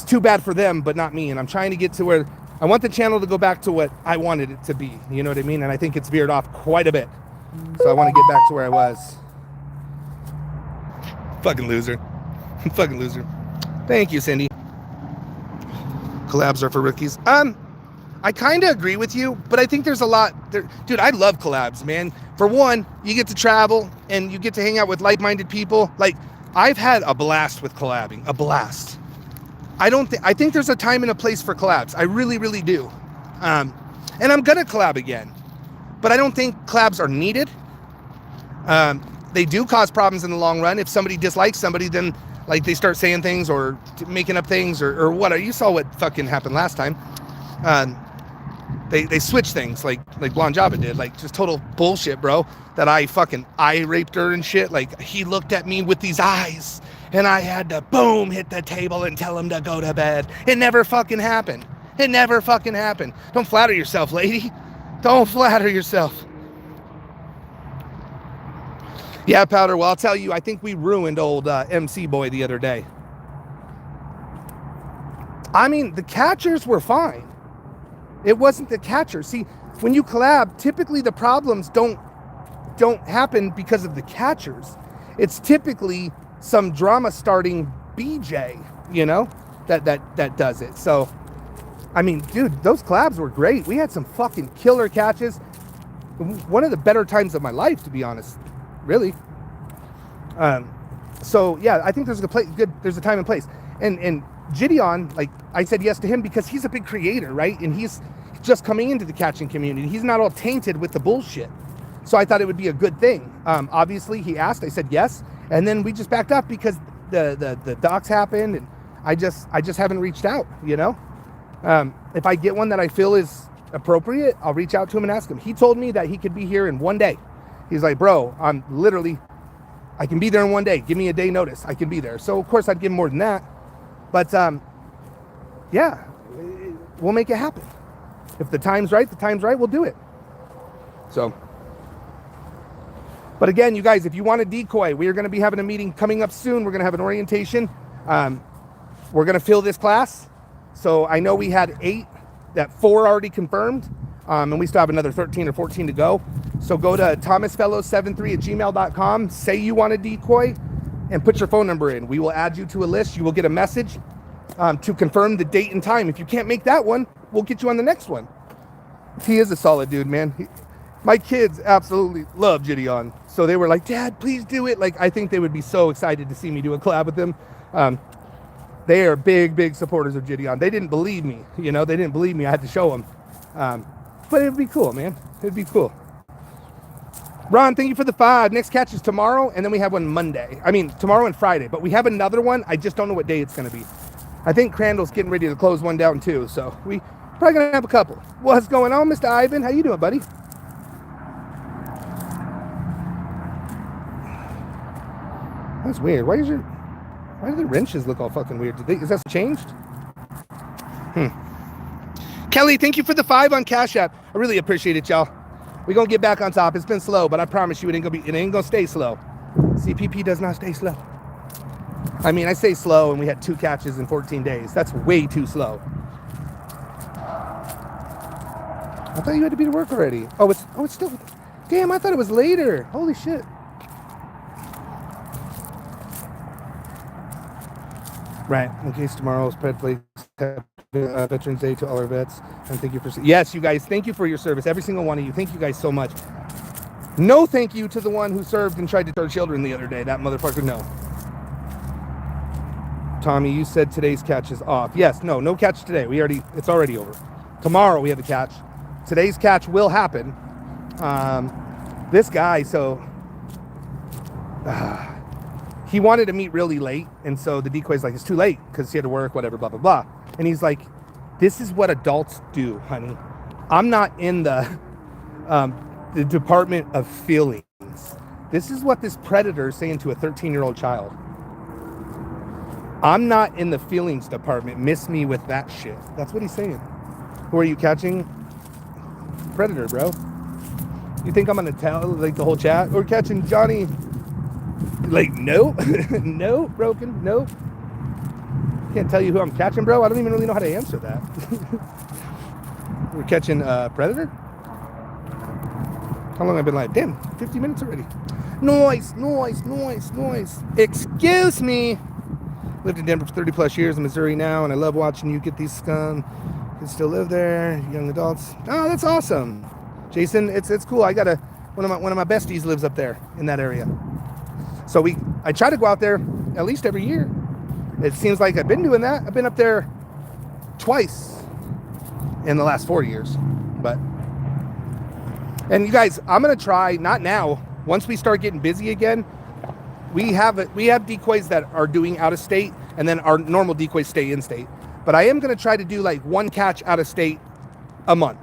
A: too bad for them, but not me. And I'm trying to get to where I want the channel to go back to what I wanted it to be. You know what I mean? And I think it's veered off quite a bit. So I want to get back to where I was. Fucking loser. Fucking loser. Thank you, Cindy. Collabs are for rookies. I kind of agree with you, but I think there's a lot there. Dude, I love collabs, man. For one, you get to travel and you get to hang out with like-minded people. Like, I've had a blast with collabing, a blast. I think there's a time and a place for collabs. I really, really do. And I'm gonna collab again, but I don't think collabs are needed. They do cause problems in the long run. If somebody dislikes somebody, then like they start saying things or making up things or what. You saw what fucking happened last time. They switch things like Blonde Java did, like just total bullshit, bro. That I raped her and shit. Like he looked at me with these eyes and I had to boom hit the table and tell him to go to bed. It never fucking happened. It never fucking happened. Don't flatter yourself, lady. Don't flatter yourself. Yeah, Powder. Well, I'll tell you, I think we ruined old MC Boy the other day. I mean, the catchers were fine. It wasn't the catcher. See, when you collab, typically the problems don't happen because of the catchers. It's typically some drama starting BJ, you know, that does it. So, I mean, dude, those collabs were great. We had some fucking killer catches. One of the better times of my life, to be honest, really. So yeah, I think there's a time and place. And Gideon, like I said yes to him because he's a big creator, right? And he's just coming into the catching community. He's not all tainted with the bullshit. So I thought it would be a good thing. Obviously he asked, I said yes. And then we just backed up because the docs happened and I just haven't reached out, you know? If I get one that I feel is appropriate, I'll reach out to him and ask him. He told me that he could be here in one day. He's like, bro, I can be there in one day. Give me a day notice. I can be there. So of course I'd give him more than that. But yeah, we'll make it happen. If the time's right, we'll do it. So, but again, you guys, if you want a decoy, we are going to be having a meeting coming up soon. We're going to have an orientation. We're going to fill this class. So I know we had 4 already confirmed. And we still have another 13 or 14 to go. So go to thomasfellows73@gmail.com, say you want a decoy, and put your phone number in. We will add you to a list. You will get a message to confirm the date and time. If you can't make that one, we'll get you on the next one. He is a solid dude, man. My kids absolutely love Gideon. So they were like, Dad, please do it. Like, I think they would be so excited to see me do a collab with them. They are big supporters of Gideon. They didn't believe me. You know, they didn't believe me. I had to show them. But it'd be cool, man. It'd be cool. Ron, thank you for the 5. Next catch is tomorrow, and then we have one Monday. I mean, tomorrow and Friday. But we have another one. I just don't know what day it's going to be. I think Crandall's getting ready to close one down, too. So we probably going to have a couple. What's going on, Mr. Ivan? How you doing, buddy? That's weird. Why do the wrenches look all fucking weird? Is that changed? Kelly, thank you for the 5 on Cash App. I really appreciate it, y'all. We're going to get back on top. It's been slow, but I promise you it ain't going to stay slow. CPP does not stay slow. I mean, I say slow and we had 2 catches in 14 days. That's way too slow. I thought you had to be to work already. Oh, it's still... Damn, I thought it was later. Holy shit. Right. In case tomorrow's pet place... Veterans Day to all our vets, and thank you for... Yes, you guys, thank you for your service. Every single one of you. Thank you guys so much. No thank you to the one who served and tried to turn children the other day. That motherfucker, no. Tommy, you said today's catch is off. Yes, no catch today. It's already over. Tomorrow we have a catch. Today's catch will happen. This guy, so... he wanted to meet really late, and so the decoy's like, it's too late, because he had to work, whatever, blah, blah, blah. And he's like, This is what adults do, honey. I'm not in the department of feelings. This is what this predator is saying to a 13-year-old child. I'm not in the feelings department. Miss me with that shit. That's what he's saying. Who are you catching? Predator, bro. You think I'm gonna tell like the whole chat? We're catching Johnny. Like, no, no, broken, no. Can't tell you who I'm catching, bro. I don't even really know how to answer that. We're catching Predator. How long have I been live? Damn, 50 minutes already. Noise. Excuse me. Lived in Denver for 30 plus years in Missouri now, and I love watching you get these scum. Can still live there, young adults. Oh, that's awesome, Jason. It's cool. I got one of my besties lives up there in that area. So I try to go out there at least every year. It seems like I've been doing that. I've been up there twice in the last 4 years, and you guys, I'm gonna try, not now, once we start getting busy again. We have decoys that are doing out of state, and then our normal decoys stay in state. But I am gonna try to do like one catch out of state a month.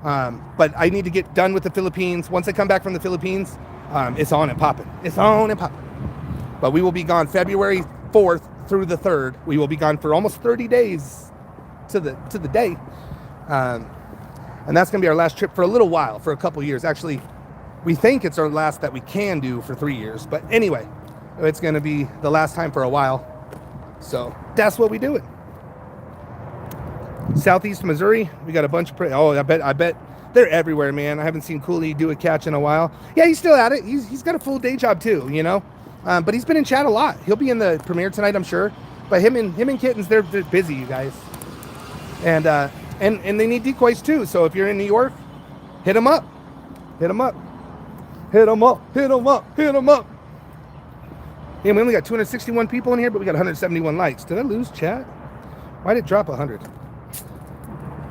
A: But I need to get done with the Philippines. Once I come back from the Philippines, it's on and popping. But we will be gone February 4th through the 3rd. We will be gone for almost 30 days to the day. And that's going to be our last trip for a little while, for a couple years. Actually, we think it's our last that we can do for 3 years. But anyway, it's going to be the last time for a while. So that's what we do it. Southeast Missouri, we got a bunch of... I bet they're everywhere, man. I haven't seen Cooley do a catch in a while. Yeah, he's still at it. He's got a full day job too, you know? But he's been in chat a lot. He'll be in the premiere tonight, I'm sure. But him and Kittens, they're busy, you guys. And they need decoys too. So if you're in New York, hit them up. Yeah, we only got 261 people in here, but we got 171 likes. Did I lose chat? Why did it drop 100?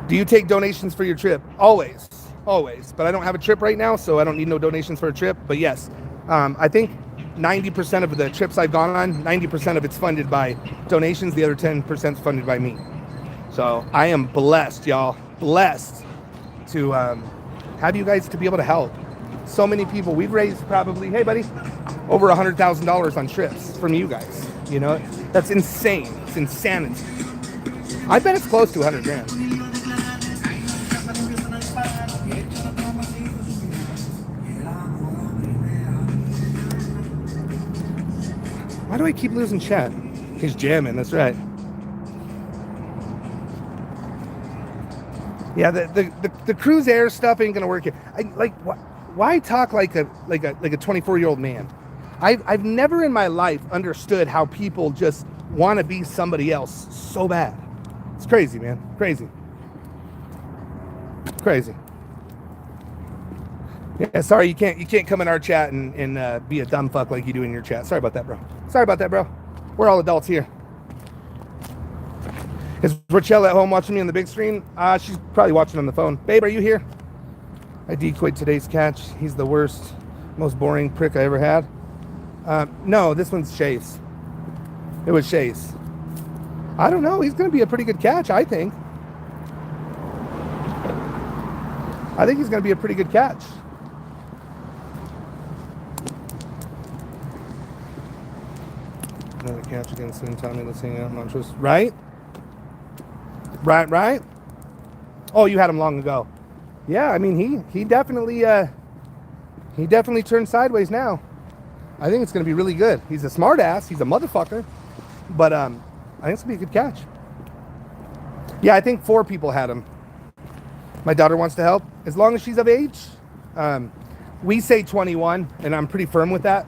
A: Do you take donations for your trip? Always. But I don't have a trip right now, so I don't need no donations for a trip. But yes, I think 90% of the trips I've gone on, 90% of it's funded by donations. The other 10% is funded by me. So I am blessed, y'all. Blessed to have you guys to be able to help. So many people. We've raised probably, hey buddy, over $100,000 on trips from you guys. You know, that's insane. It's insanity. I bet it's close to 100 grand. Why do I keep losing chat? He's jamming, that's right. Yeah, the cruise air stuff ain't gonna work here. Why talk like a 24-year-old man? I've never in my life understood how people just want to be somebody else so bad. It's crazy, man. Crazy. Yeah, sorry, you can't come in our chat and be a dumb fuck like you do in your chat. Sorry about that, bro. We're all adults here. Is Rochelle at home watching me on the big screen? She's probably watching on the phone. Babe, are you here? I decoyed today's catch. He's the worst, most boring prick I ever had. No, this one's Chase. It was Chase. I don't know. He's going to be a pretty good catch, I think. He's going to be a pretty good catch. Another catch again soon. Tommy, let's hang out. Montrose. Right? Oh, you had him long ago. Yeah, I mean, he definitely turned sideways now. I think it's going to be really good. He's a smart ass. He's a motherfucker. But I think it's going to be a good catch. Yeah, I think 4 people had him. My daughter wants to help. As long as she's of age. We say 21, and I'm pretty firm with that.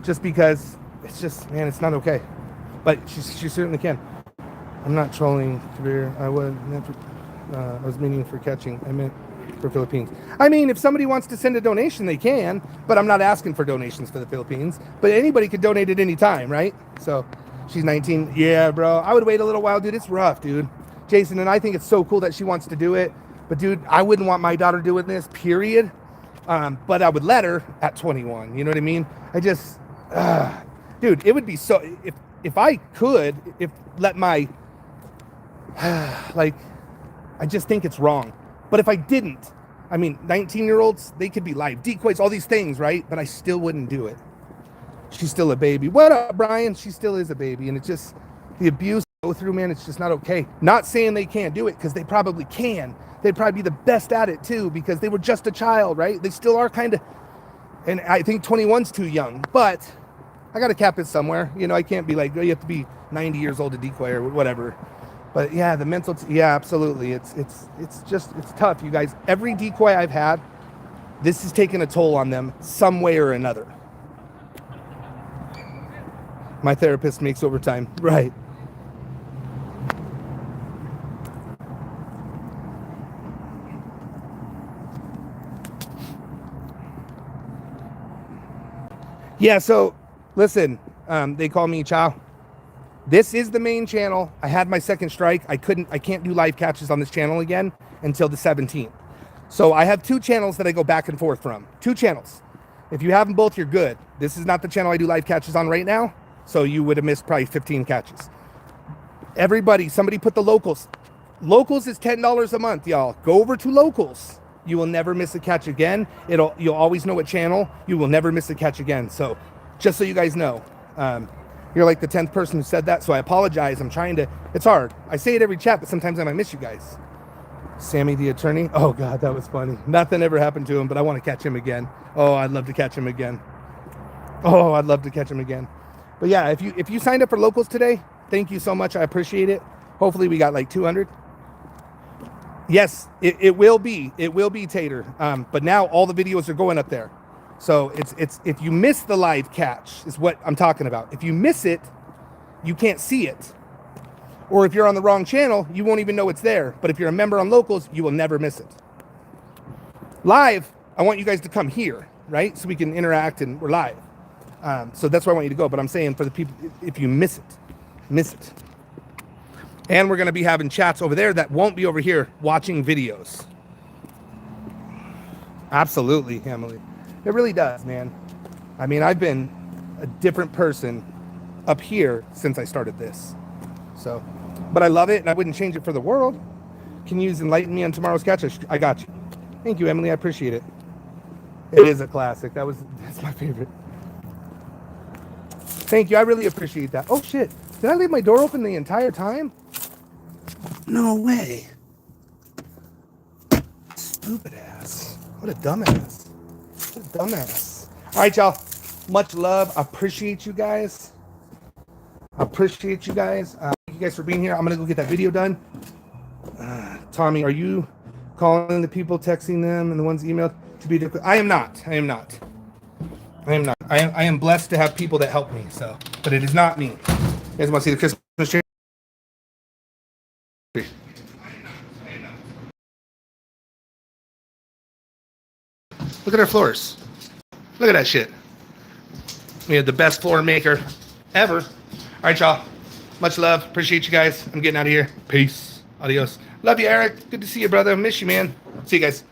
A: Just because it's just, man, it's not okay. But she certainly can. I'm not trolling, Kabir. I was meaning for catching. I meant for Philippines. I mean, if somebody wants to send a donation, they can, but I'm not asking for donations for the Philippines. But anybody could donate at any time, right? So she's 19. Yeah, bro. I would wait a little while, dude. It's rough, dude. Jason, and I think it's so cool that she wants to do it. But, dude, I wouldn't want my daughter doing this, period. But I would let her at 21. You know what I mean? Dude, it would be so... If I could, let my Like, I just think it's wrong. But if I didn't, I mean, 19-year-olds, they could be live decoys, all these things, right? But I still wouldn't do it. She's still a baby. What up, Brian? She still is a baby. And it's just the abuse I go through, man, it's just not okay. Not saying they can't do it, because they probably can. They'd probably be the best at it too, because they were just a child, right? They still are kind of, and I think 21's too young, but I got to cap it somewhere. You know, I can't be like, oh, you have to be 90 years old to decoy or whatever. But yeah, the mental, yeah, absolutely. It's tough, you guys. Every decoy I've had, this has taken a toll on them some way or another. My therapist makes overtime, right? Yeah, so listen, they call me Chow. This is the main channel. I had my second strike. I can't do live catches on this channel again until the 17th. So I have two channels that I go back and forth from. Two channels. If you have them both, you're good. This is not the channel I do live catches on right now. So you would have missed probably 15 catches. Everybody, somebody put the locals. Locals is $10 a month, y'all. Go over to locals. You will never miss a catch again. You'll always know what channel. You will never miss a catch again. So just so you guys know, you're like the 10th person who said that. So I apologize. I'm trying to, it's hard. I say it every chat, but sometimes I might miss you guys. Sammy the attorney. Oh God, that was funny. Nothing ever happened to him, but I want to catch him again. Oh, I'd love to catch him again. Oh, I'd love to catch him again. But yeah, if you signed up for locals today, thank you so much. I appreciate it. Hopefully we got like 200. Yes, it will be Tater. But now all the videos are going up there. So it's if you miss the live catch is what I'm talking about. If you miss it, you can't see it. Or if you're on the wrong channel, you won't even know it's there. But if you're a member on locals, you will never miss it. Live, I want you guys to come here, right? So we can interact and we're live. So that's where I want you to go. But I'm saying for the people, if you miss it. And we're going to be having chats over there that won't be over here watching videos. Absolutely, Emily. It really does, man. I mean, I've been a different person up here since I started this. So, but I love it and I wouldn't change it for the world. Can you enlighten me on tomorrow's catch? I got you. Thank you, Emily. I appreciate it. It is a classic. That's my favorite. Thank you. I really appreciate that. Oh, shit. Did I leave my door open the entire time? No way. Stupid ass. What a dumbass. What a dumbass. All right, y'all. Much love. I appreciate you guys. Thank you guys for being here. I'm going to go get that video done. Tommy, are you calling the people, texting them, and the ones emailed to be... I am not. I am blessed to have people that help me. So, but it is not me. You guys want to see the Christmas tree? Look at our floors. Look at that shit. We have the best floor maker ever. All right, y'all. Much love. Appreciate you guys. I'm getting out of here. Peace. Adios. Love you, Eric. Good to see you, brother. Miss you, man. See you guys.